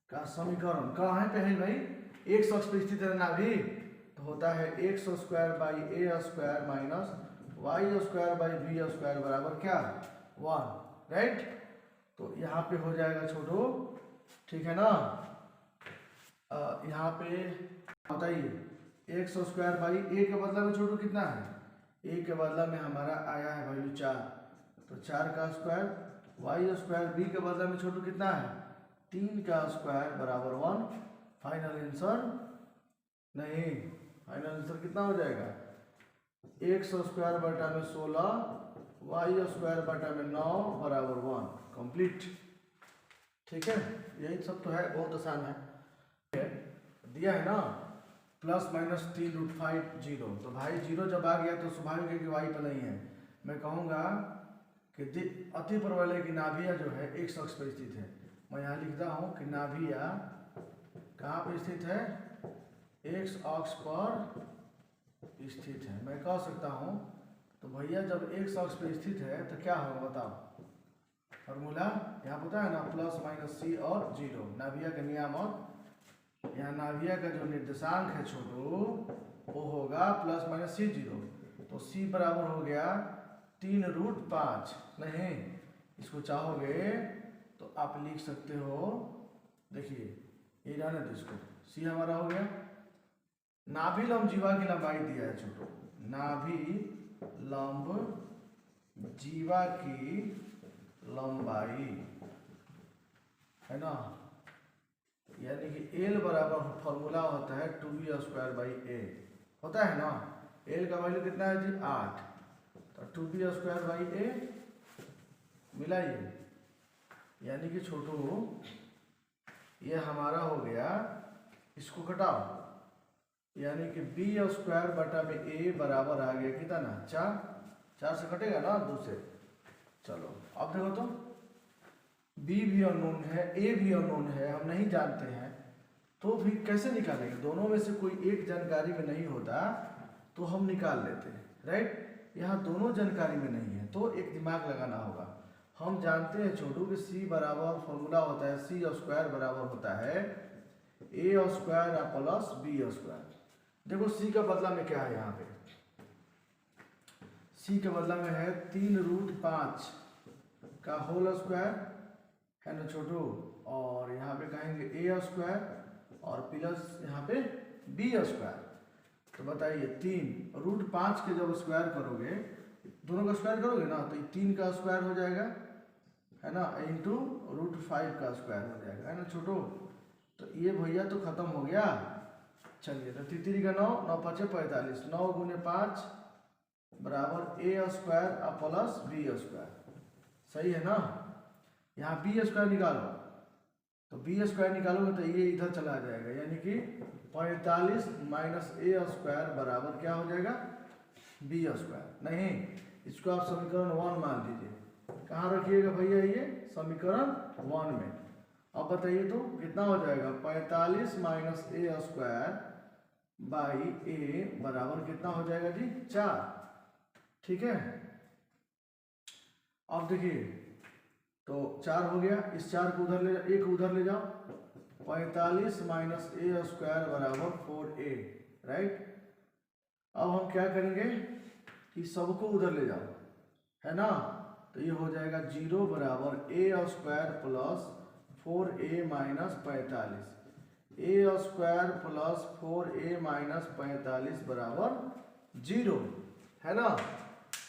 का समीकरण कहाँ है पहले भाई, x अक्ष पर स्थित है नाभि, तो होता है x square by a square minus y square by b square बराबर क्या 1, राइट। तो यहाँ पे हो जाएगा छोटू, ठीक है ना। यहाँ पे बताइए x स्क्वायर बाई a के बदला में छोटू कितना है, a के बदला में हमारा आया है वैल्यू 4, तो 4 का स्क्वायर, y स्क्वायर b के बदला में छोटू कितना है 3 का स्क्वायर बराबर 1। फाइनल आंसर नहीं, फाइनल आंसर कितना हो जाएगा x स्क्वायर बटा में 16, y स्क्वायर बटा में 9 बराबर 1, कंप्लीट। ठीक है, यही सब तो है, बहुत आसान है। दिया है ना प्लस माइनस 3 रूट 5 0, तो भाई 0 जब आ गया तो स्वाभाविक है कि y पर नहीं है। मैं कहूँगा कि अति परवलय की नाभिया जो है x अक्ष पर स्थित है। मैं यहाँ लिखता हूँ कि नाभिया कहाँ पर स्थित है, x अक्ष पर स्थित है। मैं कह सकता हूँ तो भैया जब x अक्ष पर स्थित है तो क्या होगा बताओ, फॉर्मूला यहाँ पता है ना, प्लस माइनस c और 0, नाभिया का नियामक। यहाँ नाभिया का जो निर्देशांक है छोटू वो होगा प्लस माइनस C0, तो c बराबर हो गया 3 रूट 5। नहीं, इसको चाहोगे तो आप लिख सकते हो, देखिए ये जाने दो इसको, c हमारा हो गया। नाभि लंब जीवा की लंबाई दिया है छोटू, नाभि लंब जीवा की लंबाई है ना, यानी कि L बराबर फॉर्मूला होता है 2b स्क्वायर बाई a, होता है ना। L का वैल्यू कितना है जी 8, तो 2b स्क्वायर बाई a मिलाइए, यानी कि छोटू ये हमारा हो गया, इसको घटाओ, यानी कि b स्क्वायर बटा में a बराबर आ गया कितना 4, 4 से कटेगा ना 2 से। चलो अब देखो तो b भी अननोन है, a भी अननोन है, हम नहीं जानते हैं, तो भी कैसे निकालेंगे, दोनों में से कोई एक जानकारी में नहीं होता तो हम निकाल लेते हैं, राइट। यहाँ दोनों जानकारी में नहीं है तो एक दिमाग लगाना होगा। हम जानते हैं छोटू कि c बराबर फॉर्मूला होता है c स्क्वायर बराबर होता है a square plus b square. देखो c का बदला में क्या है, यहाँ पे c के बदला में है 3 रूट 5 का होल स्क्वायर है ना छोटू, और यहाँ पे कहेंगे a स्क्वायर और प्लस यहाँ पे b स्क्वायर। तो बताइए 3 रूट 5 के जब स्क्वायर करोगे दोनों का स्क्वायर करोगे ना तो 3 का स्क्वायर हो जाएगा, है ना, इंटू √5 का स्क्वायर हो जाएगा, है ना छोटो। तो ये भैया तो खत्म हो गया। चलिए तो 3 का 9, 9 5 45, 9 गुने 5 बराबर ए स्क्वायर प्लस बी स्क्वायर, सही है ना। यहाँ बी स्क्वायर निकालो, तो बी स्क्वायर निकालोगे तो ये इधर चला जाएगा, यानी कि 45 माइनस ए स्क्वायर बराबर क्या हो जाएगा, बी स्क्वायर। नहीं, इसको आप समीकरण 1 मान लीजिए। कहाँ रखिएगा भैया, ये समीकरण 1 में। अब बताइए तो कितना हो जाएगा, 45 माइनस ए स्क्वायर बाई ए बराबर कितना हो जाएगा जी, 4। ठीक है, अब देखिए तो 4 हो गया, इस 4 को उधर ले, एक उधर ले जाओ, 45 माइनस ए स्क्वायर बराबर 4a, राइट। अब हम क्या करेंगे कि सबको उधर ले जाओ, है ना, तो ये हो जाएगा 0 बराबर ए स्क्वायर प्लस 4a माइनस 45, ए स्क्वायर प्लस 4a माइनस 45 बराबर 0, है ना।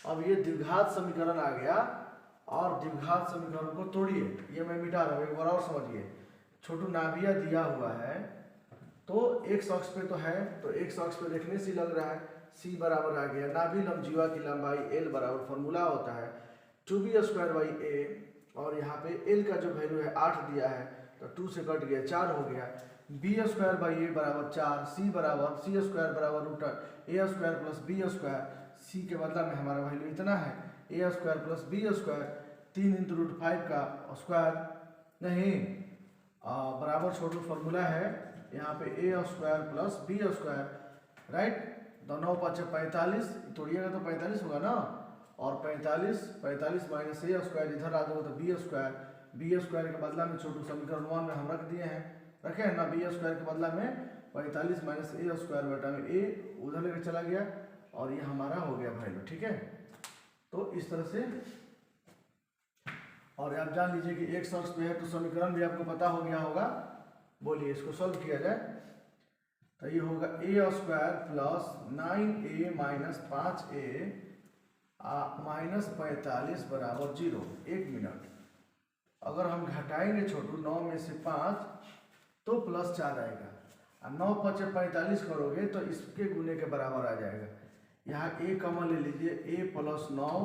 अब ये द्विघात समीकरण आ गया, और द्विघात समीकरण को तोड़िए, ये मैं मिटा रहा हूँ, एक बार और समझिए। छोटू नाभिया दिया हुआ है, तो x अक्ष पे तो है, तो x अक्ष पे देखने से लग रहा है c बराबर आ गया, नाभि लंबजीवा की लंबाई l बराबर फॉर्मूला होता है 2b स्क्वायर बाई a, और यहाँ पे l का जो वैल्यू है 8 दिया है, तो 2 से कट गया 4 हो गया, b स्क्वायर बाई a बराबर 4, c स्क्वायर बराबर root a square plus b square, c के बदला में हमारा वैल्यू इतना है a square plus b square, 3 into √5 का स्क्वायर, नहीं बराबर छोटू फॉर्मूला है यहाँ पे a square plus b square, right. तो 9 5 45, तोड़िएगा तो 45 होगा ना, और 45 माइनस ए स्क्वायर इधर आ जाओ तो बी स्क्वायर के बदला में छोटू समीकरण 1 में हम रख दिए हैं, रखे हैं ना, बी स्क्वायर के बदला में 45 माइनस ए स्क्वायर बटा में ए उधर लेकर चला गया, और ये हमारा हो गया वैल्यू। ठीक है, तो इस तरह से, और आप जान लीजिए कि x अक्ष पे है तो समीकरण भी आपको पता हो गया होगा। बोलिए इसको सॉल्व किया जाए तो ये होगा a square plus 9a minus 5a minus 45 बराबर 0। 1 मिनट, अगर हम घटाएंगे छोटू 9 में से 5 तो प्लस 4 आएगा, और 9 5 45 करोगे तो इसके गुने के बराबर आ जाएगा। यहाँ a कॉमन ले लीजिए, a plus 9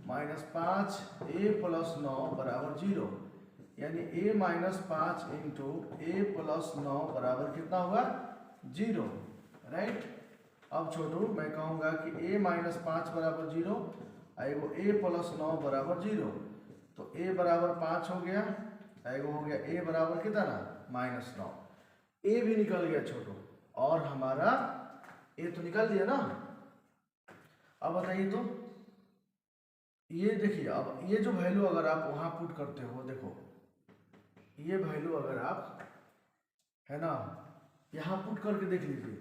minus 5 a plus 9 बराबर 0, यानी a minus 5 into a plus 9 बराबर कितना होगा, 0, राइट। अब छोटू मैं कहूँगा कि a माइनस 5 बराबर 0, एगो a प्लस 9 बराबर 0, तो a बराबर 5 हो गया, एगो हो गया a बराबर कितना, -9, a भी निकल गया छोटू, और हमारा a तो निकल दिया ना। अब बताइए तो ये देखिए, अब ये जो वैल्यू अगर आप वहाँ पुट करते हो, देखो ये वैल्यू अगर आप, है ना, यहाँ पुट करके देख लीजिए,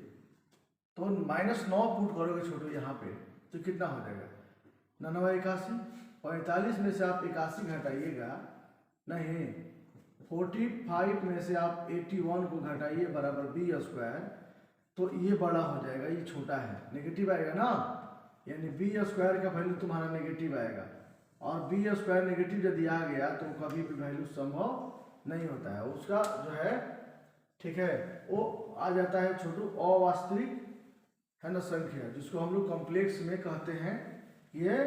तो -9 पुट करोगे छोटू यहाँ पे तो कितना हो जाएगा, 9 81, 45 में से आप 81 घटाइएगा, नहीं 45 में से आप 81 को घटाइए बराबर b स्क्वायर, तो ये बड़ा हो जाएगा, ये छोटा है, नेगेटिव आएगा ना, यानी b स्क्वायर का वैल्यू तुम्हारा नेगेटिव आएगा, और b स्क्वायर नेगेटिव यदि आ गया तो कभी भी वैल्यू संभव नहीं होता है, उसका जो है, ठीक है, वो आ जाता है छोटू अवास्तविक, है ना, संख्या, जिसको हम लोग कॉम्प्लेक्स में कहते हैं। ये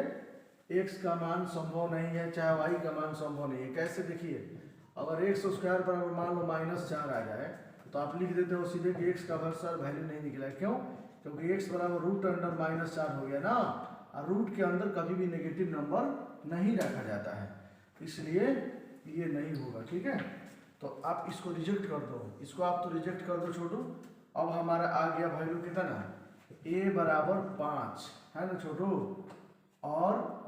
x का मान संभव नहीं है, चाहे y का मान संभव नहीं है। कैसे, देखिए अगर x स्क्वायर पर मान लो -4 आ जाए तो आप लिख देते हो सीधे कि x का वर्सर वैल्यू नहीं निकला, क्यों, क्योंकि x बराबर √4 हो गया ना, और रूट के अंदर कभी भी नेगेटिव नंबर नहीं रखा जाता है, इसलिए ये नहीं होगा। ठीक है, तो आप इसको रिजेक्ट कर दो, इसको आप तो रिजेक्ट कर दो छोटू। अब हमारा आ गया वैल्यू कितना, a बराबर 5, है ना छोटू, और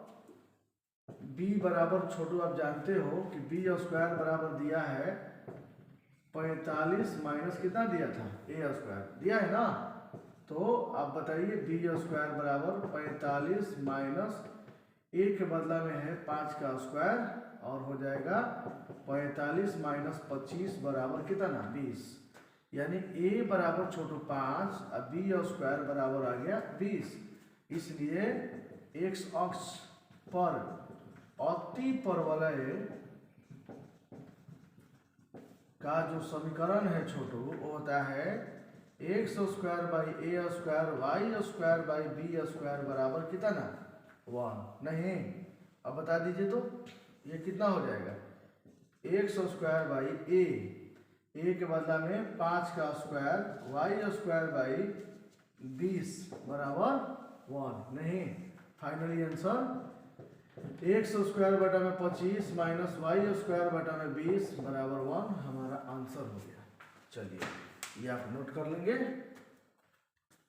b बराबर छोटू आप जानते हो कि b स्क्वायर बराबर दिया है 45 माइनस कितना दिया था, a स्क्वायर दिया है ना, तो आप बताइए b स्क्वायर बराबर 45 माइनस a के बदला में है 5 का स्क्वायर, और हो जाएगा 45 माइनस 25 बराबर कितना, 20, यानी a बराबर छोटू 5 और b स्क्वायर बराबर आ गया 20, इसलिए एक्स अक्ष पर अति परवलय का जो समीकरण है छोटू वो होता है x square by A square Y square by B square बराबर कितना 1। नहीं, अब बता दीजिए तो ये कितना हो जाएगा, एक्स स्क्वायर बाई ए के बदला में 5 का स्क्वायर वाई स्क्वायर बाई 20 बराबर 1। नहीं, फाइनली आंसर एक्स स्क्वायर बटा में 25 माइनस वाई स्क्वायर बटा में 20 बराबर 1 हमारा आंसर हो गया। चलिए ये आप नोट कर लेंगे।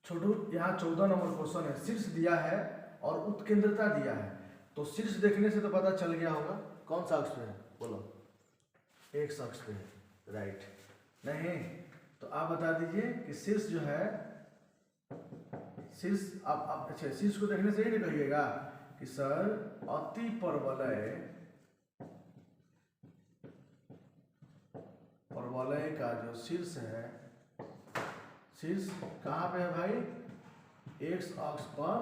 छोटू यहाँ 14 नंबर क्वेश्चन है, शीर्ष दिया है और उत्केंद्रता दिया है, तो शीर्ष देखने से तो पता चल गया होगा कौन सा अक्ष पे है, बोलो एक्स अक्ष पे है, राइट। नहीं तो आप बता दीजिए कि शीर्ष जो है, शीर्ष आप अच्छा शीर्ष को देखने से ही नहीं कहिएगा कि सर अति परवलय का जो शीर्ष है, शीर्ष कहाँ पे है भाई, एक्स अक्ष पर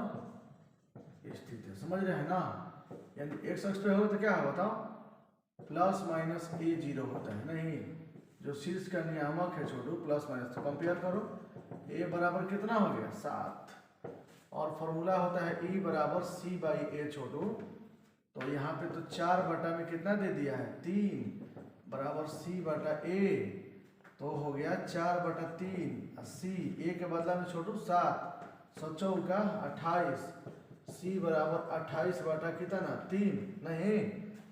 स्थित है, समझ रहे हैं ना। यानी एक्स अक्ष पे हो तो क्या है बताओ, प्लस माइनस ए 0 होता है। नहीं, जो शीर्ष का नियामक है छोटू प्लस माइनस, तो कंपेयर करो, ए बराबर कितना हो गया 7, और फॉर्मूला होता है ई बराबर सी बाई ए छोटू। तो यहाँ पे तो 4 बटा में कितना दे दिया है 3 बराबर सी बटा ए, तो हो गया 4 बटा 3 सी, ए के बदला में छोटू 7, 7 का 28, सी बराबर 28 बटा कितना 3, नहीं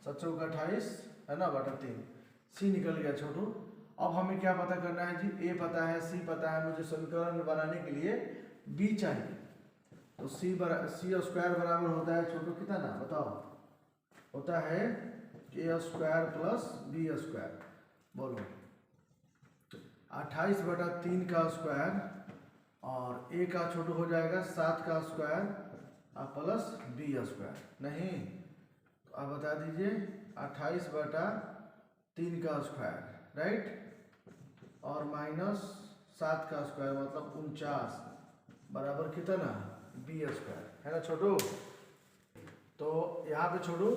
7 का 28 है ना बटा 3, सी निकल गया छोटू। अब हमें क्या पता करना है जी, ए पता है, सी पता है, मुझे समीकरण बनाने के लिए बी चाहिए। तो सी स्क्वायर बराबर होता है छोटू कितना ना बताओ, होता है ए स्क्वायर प्लस बी स्क्वायर, बोलो 28 बटा 3 का स्क्वायर और ए का छोटू हो जाएगा 7 का स्क्वायर प्लस बी स्क्वायर। नहीं तो आप बता दीजिए 28 बटा 3 का स्क्वायर, राइट, और माइनस 7 का स्क्वायर मतलब 49 बराबर कितना बी स्क्वायर, है ना छोटू। तो यहाँ पे छोटू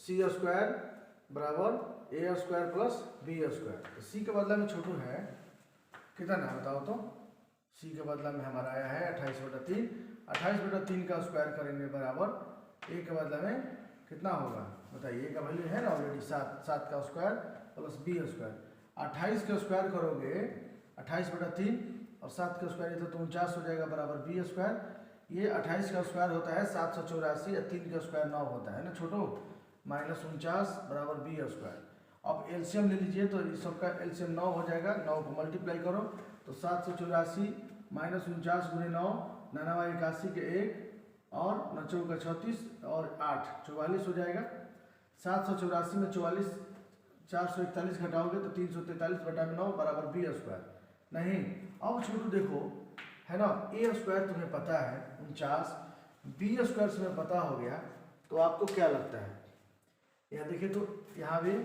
सी स्क्वायर बराबर ए स्क्वायर प्लस बी स्क्वायर, तो सी के बदला में छोटू है कितना बताओ तो, सी के बदला में हमारा आया है 28 बटा 3, 28 बटा 3 का स्क्वायर करेंगे बराबर ए के बदला में कितना होगा बताइए, ए का वैल्यू है ना ऑलरेडी 7 का स्क्वायर प्लस बी स्क्वायर, 28 का स्क्वायर करोगे 28 बटा 3 और 7 का स्क्वायर ये तो 49 हो जाएगा बराबर बी स्क्वायर। ये 28 का स्क्वायर होता है 784 और 3 का स्क्वायर 9 होता है ना छोटू, माइनस 49 बराबर बी स्क्वायर। अब एलसीएम ले लीजिए तो इस सबका एलसीएम 9 हो जाएगा, 9 को मल्टीप्लाई करो तो 784 माइनस 49 गुणे 9, 99 81 के 1 और 9 का 36 और 8 44 हो जाएगा। 784 में 44 441 घटाओगे तो 343 बटा में 9 बराबर बी स्क्वायर। नहीं अब छोटू देखो है ना, ए स्क्वायर तुम्हें पता है 49, बी स्क्वायर तुम्हें पता हो गया, तो आपको क्या लगता है, यहाँ देखिए तो यहाँ भी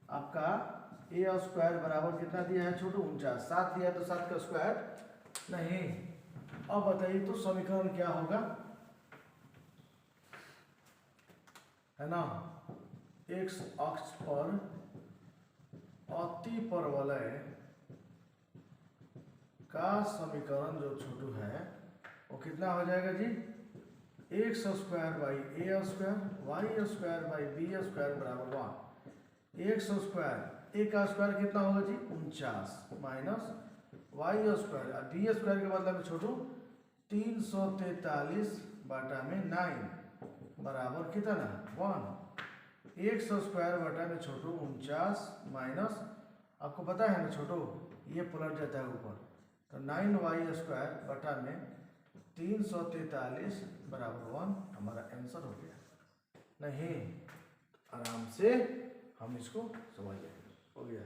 आपका ए स्क्वायर बराबर कितना दिया है छोटू 49, 7 दिया है तो 7 का स्क्वायर। नहीं अब बताइए तो समीकरण क्या होगा, है ना, एक्स अक्ष पर अति परवलय का समीकरण जो छोटू है वो कितना हो जाएगा जी, x square by A square Y square by B square बराबर 1। एक्स स्क्वायर ए का स्क्वायर कितना होगा जी 49 माइनस वाई स्क्वायर और बी स्क्वायर के बदला में छोटू 343 बटा में 9 बराबर कितना 1। एक्स स्क्वायर बटा में छोटू 49 माइनस, आपको पता है ना छोटू ये पलट जाता है ऊपर, तो 9y स्क्वायर बटा में 343 बराबर 1 हमारा आंसर हो गया। नहीं आराम से हम इसको समझ लेंगे, हो गया।